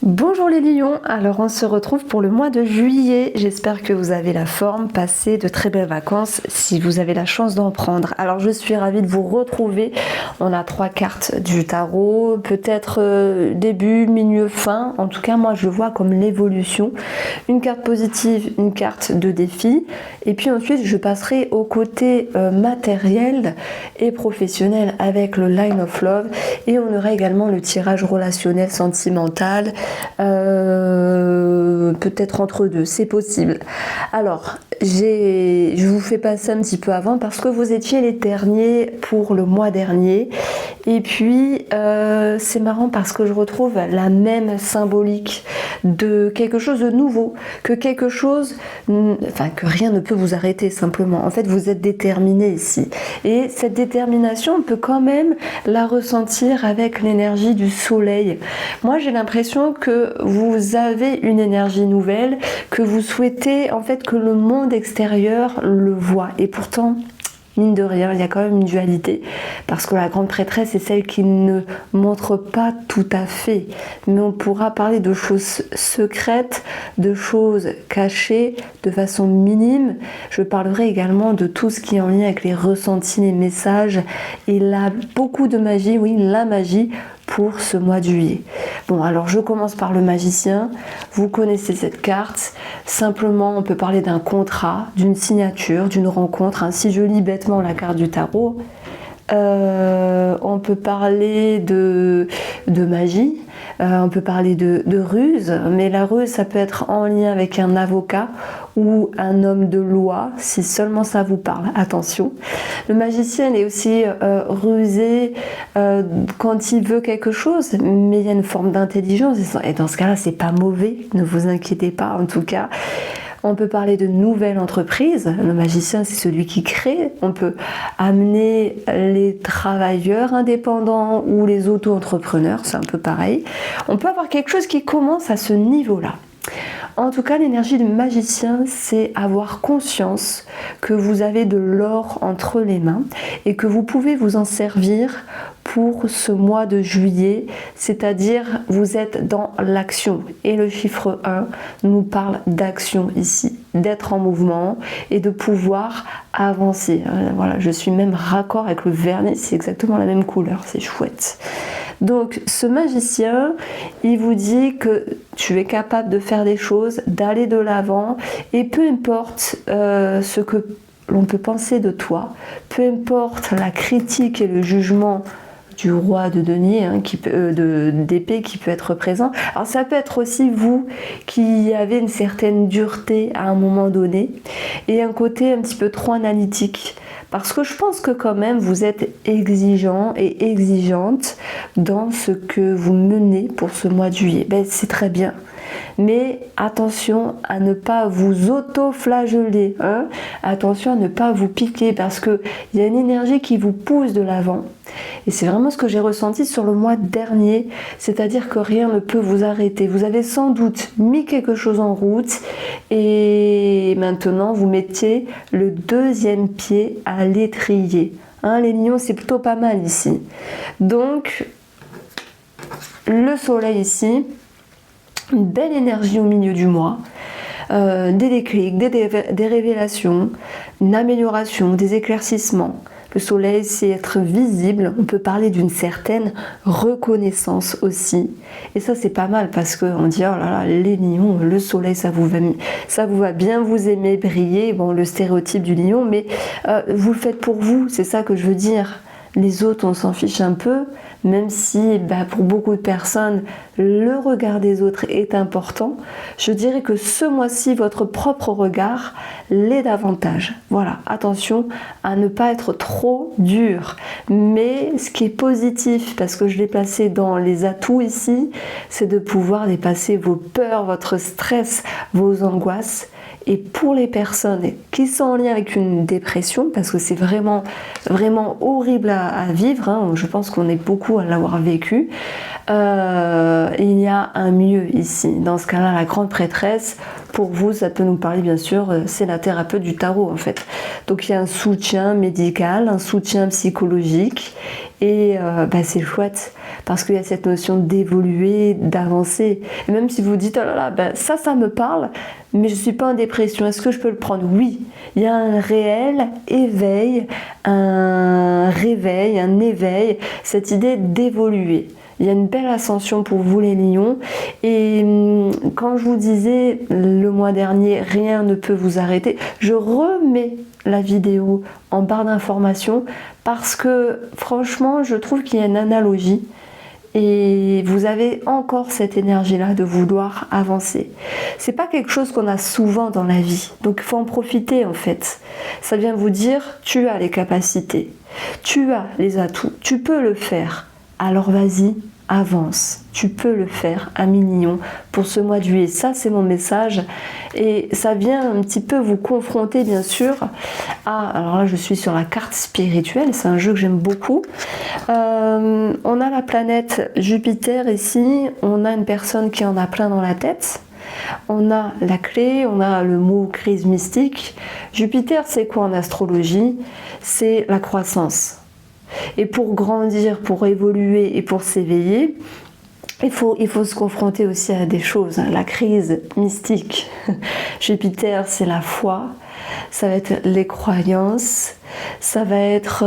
Bonjour les lions, alors on se retrouve pour le mois de juillet, j'espère que vous avez la forme, passez de très belles vacances si vous avez la chance d'en prendre. Alors je suis ravie de vous retrouver, on a 3 cartes du tarot, peut-être début, milieu, fin, en tout cas moi je le vois comme l'évolution, une carte positive, une carte de défi, et puis ensuite je passerai au côté matériel et professionnel avec le Line of Love, et on aura également le tirage relationnel sentimental, peut-être entre deux, c'est possible. Alors, je vous fais passer un petit peu avant parce que vous étiez les derniers pour le mois dernier. Et puis, c'est marrant parce que je retrouve la même symbolique de quelque chose de nouveau, que quelque chose, enfin que rien ne peut vous arrêter simplement. En fait, vous êtes déterminé ici. Et cette détermination, on peut quand même la ressentir avec l'énergie du soleil. Moi, j'ai l'impression que vous avez une énergie nouvelle, que vous souhaitez en fait que le monde extérieur le voit. Et pourtant, mine de rien, il y a quand même une dualité, parce que la grande prêtresse est celle qui ne montre pas tout à fait, mais on pourra parler de choses secrètes, de choses cachées, de façon minime. Je parlerai également de tout ce qui est en lien avec les ressentis, les messages, et là, beaucoup de magie, oui, la magie, pour ce mois de juillet. Bon, alors je commence par le magicien. Vous connaissez cette carte. Simplement, on peut parler d'un contrat, d'une signature, d'une rencontre. Hein. Si je lis bêtement la carte du tarot, on peut parler de magie, on peut parler de ruse, mais la ruse, ça peut être en lien avec un avocat ou un homme de loi, si seulement ça vous parle, attention. Le magicien est aussi rusé quand il veut quelque chose, mais il y a une forme d'intelligence, et dans ce cas-là, c'est pas mauvais, ne vous inquiétez pas, en tout cas. On peut parler de nouvelles entreprises. Le magicien, c'est celui qui crée. On peut amener les travailleurs indépendants ou les auto-entrepreneurs, c'est un peu pareil. On peut avoir quelque chose qui commence à ce niveau-là. En tout cas, l'énergie du magicien, c'est avoir conscience que vous avez de l'or entre les mains et que vous pouvez vous en servir pour ce mois de juillet, c'est-à-dire vous êtes dans l'action. Et le chiffre 1 nous parle d'action ici, d'être en mouvement et de pouvoir avancer. Voilà, je suis même raccord avec le vernis, c'est exactement la même couleur, c'est chouette. Donc ce magicien, il vous dit que tu es capable de faire des choses, d'aller de l'avant, et peu importe ce que l'on peut penser de toi, peu importe la critique et le jugement du roi de denier, hein, d'épée qui peut être présent. Alors ça peut être aussi vous qui avez une certaine dureté à un moment donné et un côté un petit peu trop analytique. Parce que je pense que quand même vous êtes exigeant et exigeante dans ce que vous menez pour ce mois de juillet. Ben, c'est très bien. Mais attention à ne pas vous auto-flageller, hein. Attention à ne pas vous piquer parce qu'il y a une énergie qui vous pousse de l'avant. Et c'est vraiment ce que j'ai ressenti sur le mois dernier, c'est-à-dire que rien ne peut vous arrêter. Vous avez sans doute mis quelque chose en route et maintenant vous mettez le deuxième pied à l'étrier. Hein, les lions, c'est plutôt pas mal ici. Donc, le soleil ici, une belle énergie au milieu du mois, des déclics, des révélations, une amélioration, des éclaircissements. Le soleil, c'est être visible. On peut parler d'une certaine reconnaissance aussi. Et ça, c'est pas mal parce qu'on dit, oh là là, les lions, le soleil, ça vous va bien, vous aimez briller. Bon, le stéréotype du lion, mais vous le faites pour vous, c'est ça que je veux dire. Les autres, on s'en fiche un peu, même si pour beaucoup de personnes, le regard des autres est important. Je dirais que ce mois-ci, votre propre regard l'est davantage. Voilà, attention à ne pas être trop dur. Mais ce qui est positif, parce que je l'ai placé dans les atouts ici, c'est de pouvoir dépasser vos peurs, votre stress, vos angoisses. Et pour les personnes qui sont en lien avec une dépression, parce que c'est vraiment, vraiment horrible à vivre, hein, je pense qu'on est beaucoup à l'avoir vécu, il y a un mieux ici. Dans ce cas-là, la grande prêtresse, pour vous, ça peut nous parler bien sûr, c'est la thérapeute du tarot en fait. Donc il y a un soutien médical, un soutien psychologique et c'est chouette parce qu'il y a cette notion d'évoluer, d'avancer. Et même si vous dites, oh là là, ça me parle, mais je ne suis pas en dépression, est-ce que je peux le prendre? Oui, il y a un réel éveil, un réveil, un éveil, cette idée d'évoluer. Il y a une belle ascension pour vous les lions et quand je vous disais le mois dernier rien ne peut vous arrêter, je remets la vidéo en barre d'information parce que franchement je trouve qu'il y a une analogie et vous avez encore cette énergie là de vouloir avancer. C'est pas quelque chose qu'on a souvent dans la vie, donc il faut en profiter en fait. Ça vient vous dire tu as les capacités, tu as les atouts, tu peux le faire. Alors vas-y, avance, tu peux le faire, ami lion, pour ce mois de juillet. Ça c'est mon message et ça vient un petit peu vous confronter bien sûr à, alors là je suis sur la carte spirituelle, c'est un jeu que j'aime beaucoup. On a la planète Jupiter ici, on a une personne qui en a plein dans la tête. On a la clé, on a le mot crise mystique. Jupiter c'est quoi en astrologie? C'est la croissance. Et pour grandir, pour évoluer et pour s'éveiller, il faut se confronter aussi à des choses. La crise mystique. Jupiter, c'est la foi, ça va être les croyances, ça va être,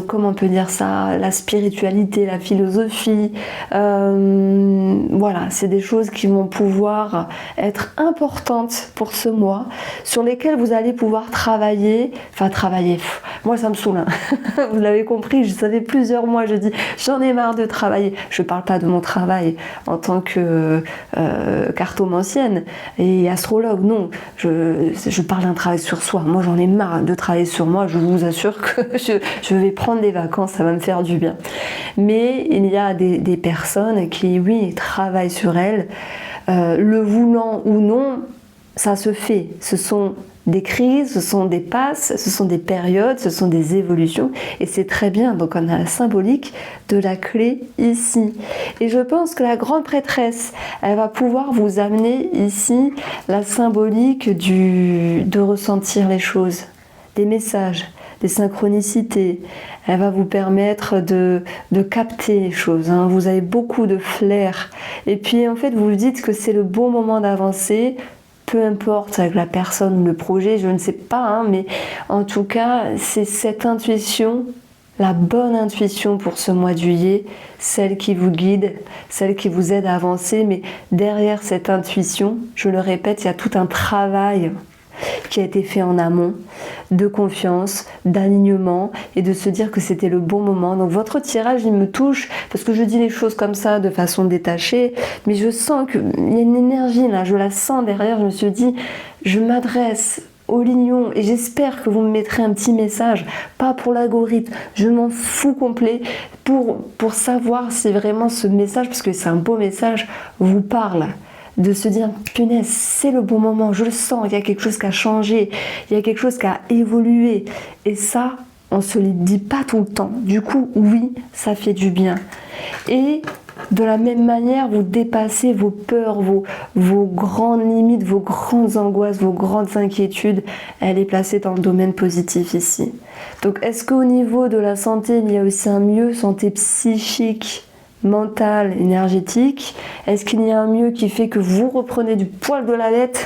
comment on peut dire ça, la spiritualité, la philosophie. Voilà, c'est des choses qui vont pouvoir être importantes pour ce mois, sur lesquelles vous allez pouvoir travailler. Moi ça me saoule, hein. Vous l'avez compris, ça fait plusieurs mois, je dis j'en ai marre de travailler. Je ne parle pas de mon travail en tant que cartomancienne et astrologue, non, je parle d'un travail sur soi. Moi j'en ai marre de travailler sur moi, je vous assure que je vais prendre des vacances, ça va me faire du bien. Mais il y a des personnes qui, oui, travaillent sur elles, le voulant ou non, ça se fait. Ce sont des crises, ce sont des passes, ce sont des périodes, ce sont des évolutions et c'est très bien. Donc on a la symbolique de la clé ici. Et je pense que la grande prêtresse, elle va pouvoir vous amener ici la symbolique de ressentir les choses, des messages, des synchronicités. Elle va vous permettre de capter les choses, hein. Vous avez beaucoup de flair. Et puis en fait vous vous dites que c'est le bon moment d'avancer. Peu importe avec la personne ou le projet, je ne sais pas, hein, mais en tout cas, c'est cette intuition, la bonne intuition pour ce mois de juillet, celle qui vous guide, celle qui vous aide à avancer. Mais derrière cette intuition, je le répète, il y a tout un travail qui a été fait en amont, de confiance, d'alignement et de se dire que c'était le bon moment. Donc votre tirage, il me touche parce que je dis les choses comme ça de façon détachée, mais je sens qu'il y a une énergie là, je la sens derrière. Je me suis dit, je m'adresse aux lions et j'espère que vous me mettrez un petit message, pas pour l'algorithme, je m'en fous complet, pour savoir si vraiment ce message, parce que c'est un beau message, vous parle. De se dire, punaise, c'est le bon moment, je le sens, il y a quelque chose qui a changé, il y a quelque chose qui a évolué. Et ça, on se le dit pas tout le temps. Du coup, oui, ça fait du bien. Et de la même manière, vous dépassez vos peurs, vos grandes limites, vos grandes angoisses, vos grandes inquiétudes. Elle est placée dans le domaine positif ici. Donc, est-ce qu'au niveau de la santé, il y a aussi un mieux, santé psychique, mentale, énergétique? Est-ce qu'il y a un mieux qui fait que vous reprenez du poil de la bête?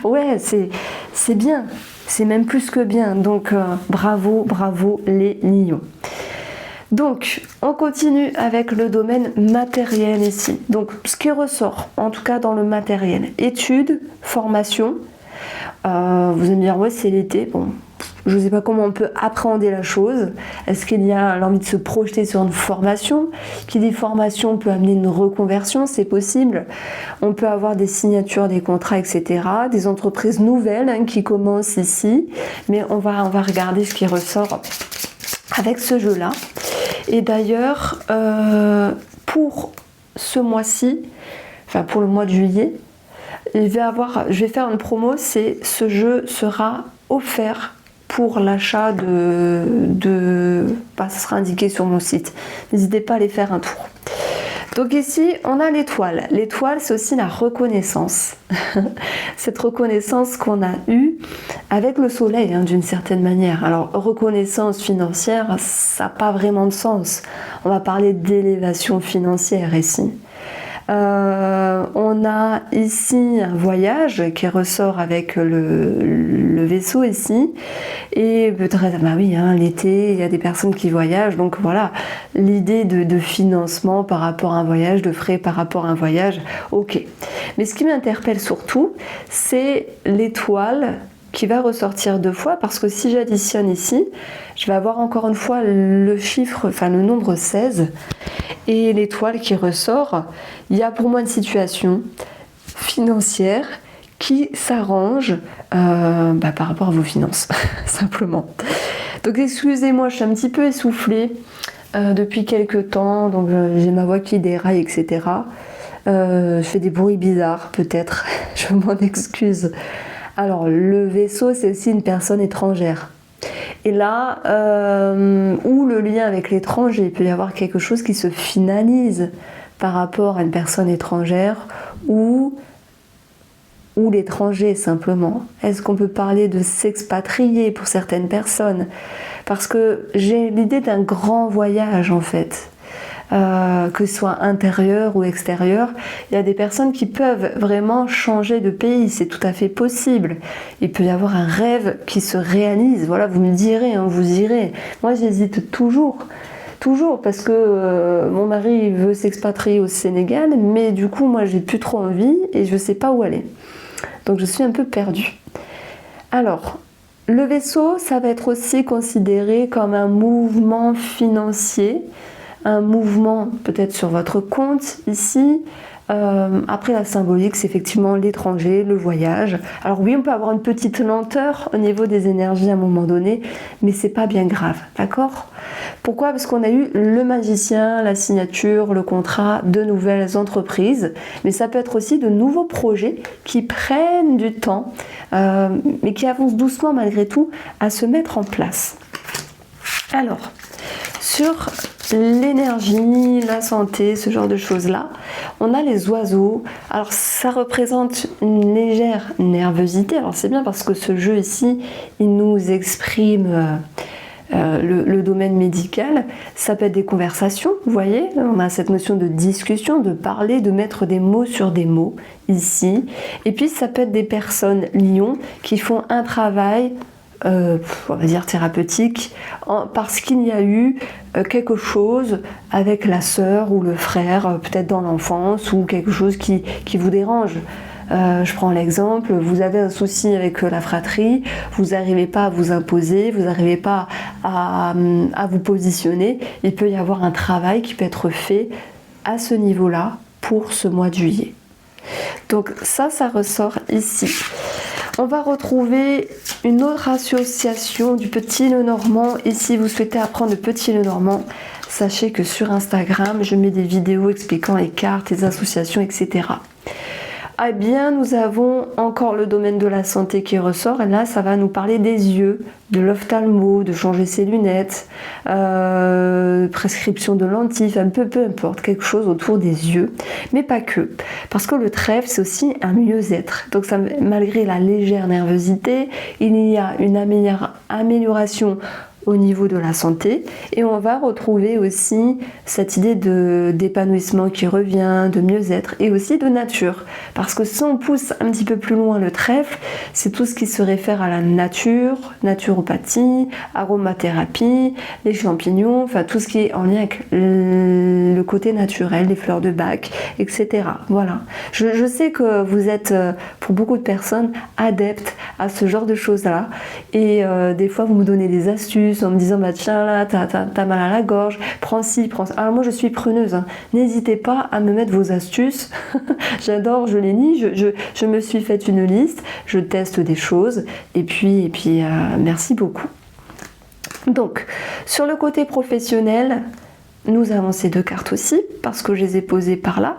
Ouais, c'est bien, c'est même plus que bien. Donc bravo les lions. Donc on continue avec le domaine matériel ici. Donc ce qui ressort, en tout cas dans le matériel, études, formation. Vous allez me dire ouais c'est l'été, bon. Je ne sais pas comment on peut appréhender la chose. Est-ce qu'il y a l'envie de se projeter sur une formation? Qui dit formation peut amener une reconversion, c'est possible. On peut avoir des signatures, des contrats, etc. Des entreprises nouvelles hein, qui commencent ici. Mais on va regarder ce qui ressort avec ce jeu-là. Et d'ailleurs, pour ce mois-ci, enfin pour le mois de juillet, je vais faire une promo, c'est ce jeu sera offert pour l'achat ça sera indiqué sur mon site. N'hésitez pas à aller faire un tour. Donc ici, on a l'étoile. L'étoile, c'est aussi la reconnaissance. Cette reconnaissance qu'on a eue avec le soleil, hein, d'une certaine manière. Alors, reconnaissance financière, ça n'a pas vraiment de sens. On va parler d'élévation financière ici. On a ici un voyage qui ressort avec le vaisseau ici, et peut-être, bah oui, hein, l'été, il y a des personnes qui voyagent, donc voilà, l'idée de financement par rapport à un voyage, de frais par rapport à un voyage, ok. Mais ce qui m'interpelle surtout, c'est l'étoile qui va ressortir 2 fois, parce que si j'additionne ici, je vais avoir encore une fois le chiffre, enfin le nombre 16, et l'étoile qui ressort. Il y a pour moi une situation financière qui s'arrange par rapport à vos finances, simplement. Donc excusez-moi, je suis un petit peu essoufflée depuis quelques temps, donc j'ai ma voix qui déraille, etc. Je fais des bruits bizarres, peut-être, je m'en excuse. Alors, le vaisseau, c'est aussi une personne étrangère. Et là, où le lien avec l'étranger, il peut y avoir quelque chose qui se finalise par rapport à une personne étrangère ou l'étranger simplement. Est-ce qu'on peut parler de s'expatrier pour certaines personnes? Parce que j'ai l'idée d'un grand voyage en fait. Que ce soit intérieur ou extérieur, il y a des personnes qui peuvent vraiment changer de pays, c'est tout à fait possible. Il peut y avoir un rêve qui se réalise, voilà, vous me direz, hein, vous irez. Moi j'hésite toujours, parce que mon mari veut s'expatrier au Sénégal, mais du coup moi j'ai plus trop envie et je sais pas où aller. Donc je suis un peu perdue. Alors, le vaisseau, ça va être aussi considéré comme un mouvement financier, un mouvement peut-être sur votre compte ici. Après la symbolique, c'est effectivement l'étranger, le voyage. Alors oui, on peut avoir une petite lenteur au niveau des énergies à un moment donné, mais c'est pas bien grave, d'accord? Pourquoi? Parce qu'on a eu le magicien, la signature, le contrat, de nouvelles entreprises, mais ça peut être aussi de nouveaux projets qui prennent du temps, mais qui avancent doucement malgré tout à se mettre en place. Alors, sur l'énergie, la santé, ce genre de choses-là, on a les oiseaux. Alors ça représente une légère nervosité. Alors c'est bien parce que ce jeu ici, il nous exprime le domaine médical. Ça peut être des conversations, vous voyez, on a cette notion de discussion, de parler, de mettre des mots sur des mots ici. Et puis ça peut être des personnes lions qui font un travail on va dire thérapeutique, parce qu'il y a eu quelque chose avec la sœur ou le frère, peut-être dans l'enfance, ou quelque chose qui vous dérange. Je prends l'exemple, vous avez un souci avec la fratrie, vous n'arrivez pas à vous imposer, vous n'arrivez pas à vous positionner, il peut y avoir un travail qui peut être fait à ce niveau-là pour ce mois de juillet. Donc ça ressort ici. On va retrouver une autre association du Petit Lenormand. Et si vous souhaitez apprendre le Petit Lenormand, sachez que sur Instagram, je mets des vidéos expliquant les cartes, les associations, etc. Eh bien, nous avons encore le domaine de la santé qui ressort. Et là, ça va nous parler des yeux, de l'ophtalmo, de changer ses lunettes, prescription de lentilles, un peu importe, quelque chose autour des yeux. Mais pas que. Parce que le trèfle, c'est aussi un mieux-être. Donc, ça, malgré la légère nervosité, il y a une amélioration au niveau de la santé, et on va retrouver aussi cette idée d'épanouissement qui revient, de mieux-être et aussi de nature, parce que si on pousse un petit peu plus loin le trèfle, c'est tout ce qui se réfère à la nature, naturopathie, aromathérapie, les champignons, enfin tout ce qui est en lien avec le côté naturel, les fleurs de bac, etc. Voilà. Je sais que vous êtes pour beaucoup de personnes adeptes à ce genre de choses-là, et des fois vous me donnez des astuces en me disant bah tiens là t'as mal à la gorge, prends ci, prends ça. Alors moi je suis preneuse, hein. N'hésitez pas à me mettre vos astuces. J'adore, je les lis, je me suis fait une liste, je teste des choses et puis merci beaucoup. Donc sur le côté professionnel, nous avons ces 2 cartes aussi, parce que je les ai posées par là.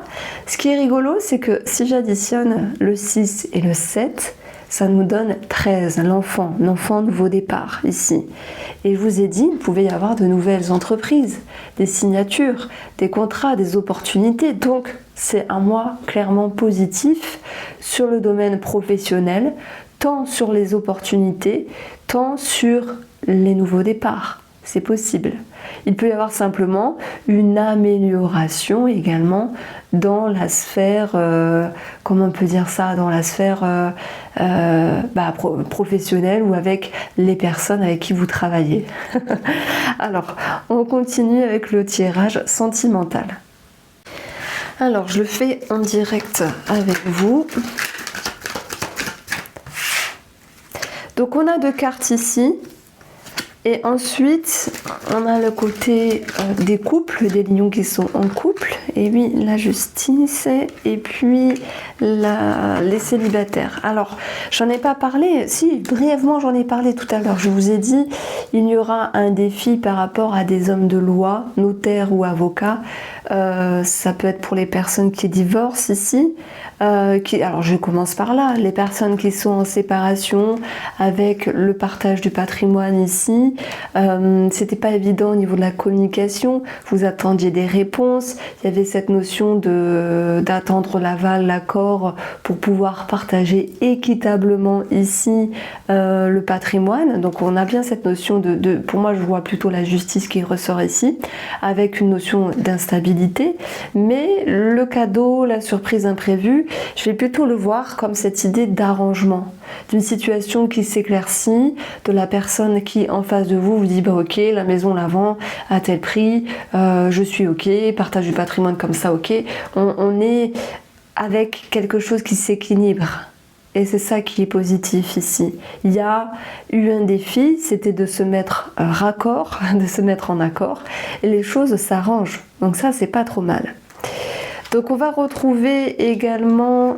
Ce qui est rigolo, c'est que si j'additionne le 6 et le 7, ça nous donne 13, l'enfant nouveau départ ici. Et je vous ai dit, il pouvait y avoir de nouvelles entreprises, des signatures, des contrats, des opportunités. Donc, c'est un mois clairement positif sur le domaine professionnel, tant sur les opportunités, tant sur les nouveaux départs. C'est possible. Il peut y avoir simplement une amélioration également dans la sphère, comment on peut dire ça, dans la sphère professionnelle ou avec les personnes avec qui vous travaillez. Alors, on continue avec le tirage sentimental. Alors, je le fais en direct avec vous. Donc, on a 2 cartes ici. Et ensuite, on a le côté des couples, des lions qui sont en couple, et oui, la justice, et puis les célibataires. Alors, j'en ai pas parlé, si, brièvement j'en ai parlé tout à l'heure. Je vous ai dit, il y aura un défi par rapport à des hommes de loi, notaires ou avocats. Ça peut être pour les personnes qui divorcent ici. Alors je commence par là, les personnes qui sont en séparation avec le partage du patrimoine ici, c'était pas évident au niveau de la communication, vous attendiez des réponses, il y avait cette notion d'attendre l'aval, l'accord pour pouvoir partager équitablement ici le patrimoine. Donc on a bien cette notion pour moi je vois plutôt la justice qui ressort ici, avec une notion d'instabilité, mais le cadeau, la surprise imprévue, je vais plutôt le voir comme cette idée d'arrangement, d'une situation qui s'éclaircit, de la personne qui en face de vous dit bah ok, la maison la vend à tel prix, je suis ok, partage du patrimoine comme ça ok, on est avec quelque chose qui s'équilibre. Et c'est ça qui est positif ici. Il y a eu un défi, c'était de se mettre raccord, de se mettre en accord, et les choses s'arrangent. Donc ça, c'est pas trop mal. Donc on va retrouver également...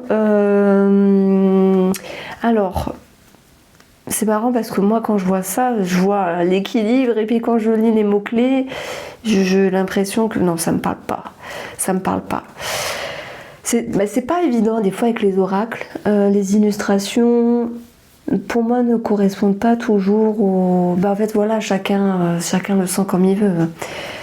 Alors, c'est marrant parce que moi quand je vois ça, je vois l'équilibre et puis quand je lis les mots-clés, j'ai l'impression que non, ça me parle pas. Ça me parle pas. C'est pas évident des fois avec les oracles. Les illustrations, pour moi, ne correspondent pas toujours au... en fait voilà, chacun le sent comme il veut.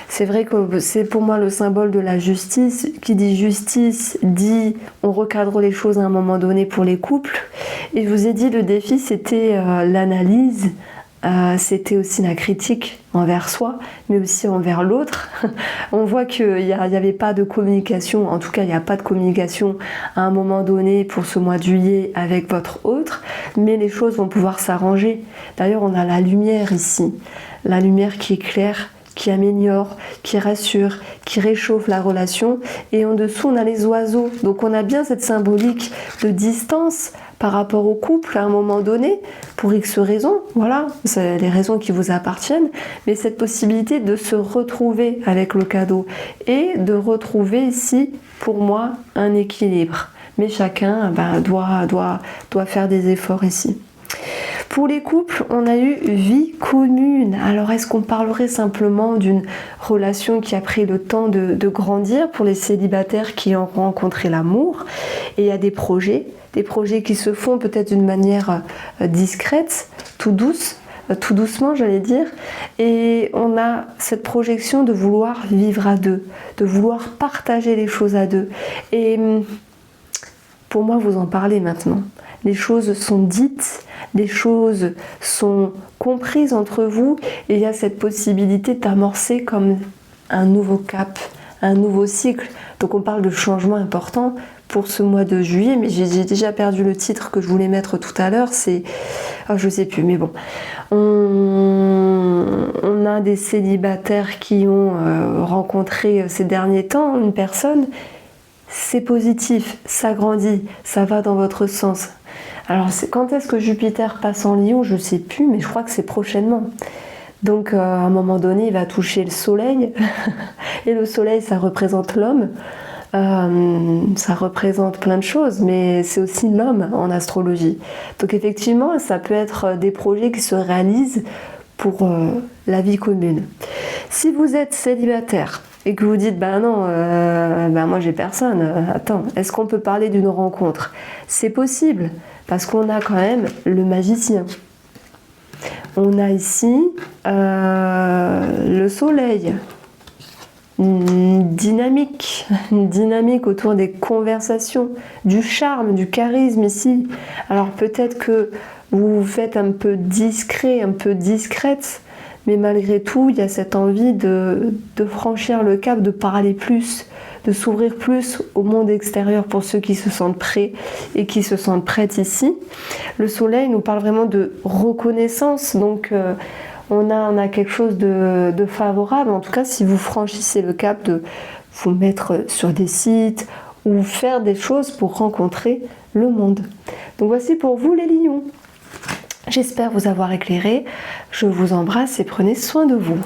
C'est vrai que c'est pour moi le symbole de la justice. Qui dit justice dit on recadre les choses à un moment donné pour les couples. Et je vous ai dit le défi c'était l'analyse, c'était aussi la critique envers soi, mais aussi envers l'autre. On voit qu'il n'y avait pas de communication, en tout cas il n'y a pas de communication à un moment donné pour ce mois de juillet avec votre autre, mais les choses vont pouvoir s'arranger. D'ailleurs on a la lumière ici, la lumière qui éclaire, qui améliore, qui rassure, qui réchauffe la relation. Et en dessous, on a les oiseaux. Donc on a bien cette symbolique de distance par rapport au couple à un moment donné, pour X raisons. Voilà, c'est les raisons qui vous appartiennent. Mais cette possibilité de se retrouver avec le cadeau et de retrouver ici, pour moi, un équilibre. Mais chacun doit faire des efforts ici. Pour les couples, on a eu vie commune. Alors, est-ce qu'on parlerait simplement d'une relation qui a pris le temps de grandir pour les célibataires qui ont rencontré l'amour? Et il y a des projets qui se font peut-être d'une manière discrète, tout doucement, j'allais dire. Et on a cette projection de vouloir vivre à deux, de vouloir partager les choses à deux. Et pour moi, vous en parlez maintenant. Les choses sont dites, les choses sont comprises entre vous et il y a cette possibilité d'amorcer comme un nouveau cap, un nouveau cycle. Donc on parle de changement important pour ce mois de juillet, mais j'ai déjà perdu le titre que je voulais mettre tout à l'heure, c'est... Oh, je sais plus, mais bon. On a des célibataires qui ont rencontré ces derniers temps une personne. C'est positif, ça grandit, ça va dans votre sens. Alors quand est-ce que Jupiter passe en Lion, je ne sais plus, mais je crois que c'est prochainement. Donc à un moment donné, il va toucher le soleil. Et le soleil, ça représente l'homme. Ça représente plein de choses, mais c'est aussi l'homme en astrologie. Donc effectivement, ça peut être des projets qui se réalisent pour la vie commune. Si vous êtes célibataire et que vous dites ben non, moi j'ai personne, attends, est-ce qu'on peut parler d'une rencontre? C'est possible, parce qu'on a quand même le magicien. On a ici le soleil, une dynamique autour des conversations, du charme, du charisme ici. Alors peut-être que vous vous faites un peu discret, un peu discrète, mais malgré tout, il y a cette envie de franchir le cap, de parler plus, de s'ouvrir plus au monde extérieur pour ceux qui se sentent prêts et qui se sentent prêtes ici. Le soleil nous parle vraiment de reconnaissance, donc on a quelque chose de favorable. En tout cas, si vous franchissez le cap de vous mettre sur des sites ou faire des choses pour rencontrer le monde. Donc voici pour vous les lions. J'espère vous avoir éclairé. Je vous embrasse et prenez soin de vous.